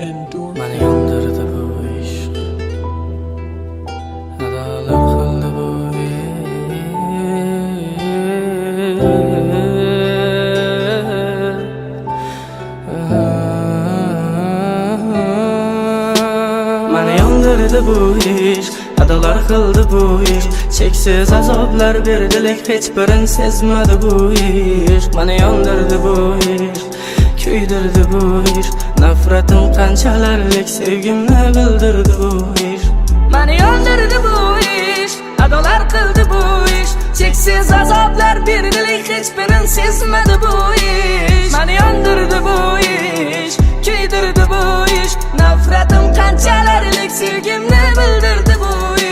Mani yondirdi bu ishq, adolar qildi bu Mani yondirdi bu ishq, adolar qildi bu ishq. Cheksiz azoblar berdilik, hech birin sezmadi bu ishq. Mani yondirdi bu ishq, kuydirdi bu ishq. Nafratim qanchalarlik sevgimni bildirdi bu ishq. Mani yondirdi bu ishq, adolar qildi bu ishq. Cheksiz azoblar berdilik, hech birin sezmadi bu ishq. Mani yondirdi bu ishq, kuydirdi bu ishq. Nafratim qanchalarlik sevgimni bildirdi bu ishq.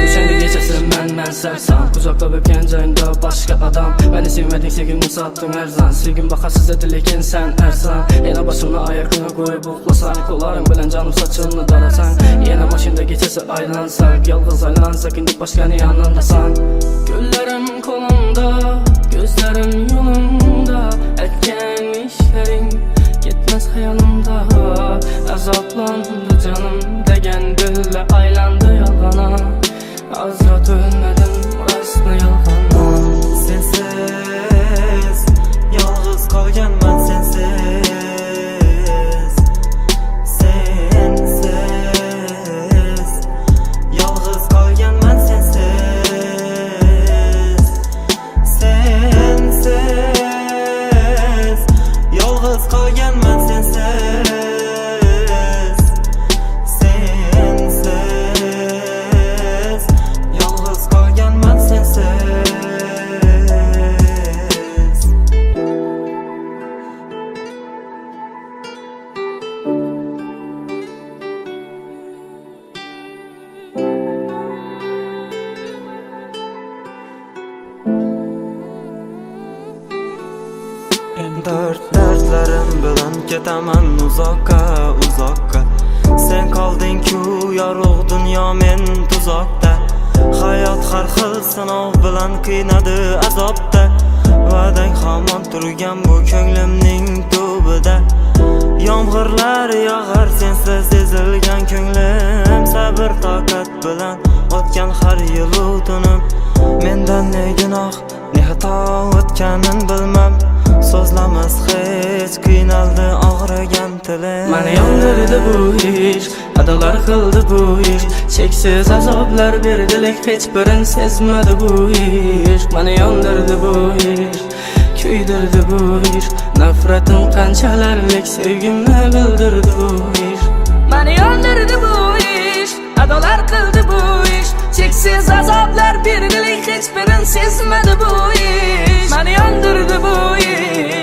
O'shanda kechasi men sarson, uzoqlab o'tgan joyimda boshqa odam. Meni sevmading, sevgimni sotding arzon. Sevgim baqasiz edi, lekin sen arson. Yana boshimni oyog'ingga qo'yib uxlasang, qo'llaring bilan jonim sochimni dolasang. Yana mashina kechasi aylansak, yolg'iz aylansak, endi boshqani yonimdasan. Ko'llarim qo'limda, ko'zlarim yo'limda, aytgan ishlaring ketmas xayolimda. Azoblandi jonim degan dilla aylandi yolg'ona. Azrat o'lmadim, rostni yolg'ona. Sensiz yolg'iz qolganman, sensiz. Sensiz yolg'iz qolganman, sensiz. Sensiz yolg'iz qolganman, sensiz. Dertlerim bilan ketaman uzoqqa, uzoqqa. Sen qolding-ku yorug' dunyo, men tuzoqda. Hayot har xil sinov bilan qiynadi azobda. Va'dang hamon turgan bu ko'nglimning tubida. Yomg'irlar yog'ar sensiz ezilgan ko'nglim. Sabr toqat bilan o'tgan har yil u tunim. Mendan ne gunoh, ne xato o'tganin bilmam. So'zlamas hech, qiynaldi og'rigan tilim. Mani yondirdi bu ishq, adolar qildi bu ishq. Cheksiz azoblar berdilik, hech birin sezmadi bu ishq. Mani yondirdi bu ishq, kuydirdi bu ishq. Nafratim qanchalarlik sevgimni bildirdi bu ishq. Mani yondirdi bu ishq, adolar qildi bu ishq. Cheksiz azoblar berdilik, hech birin sezmadi bu ishq. Mani yondirdi bu ishq,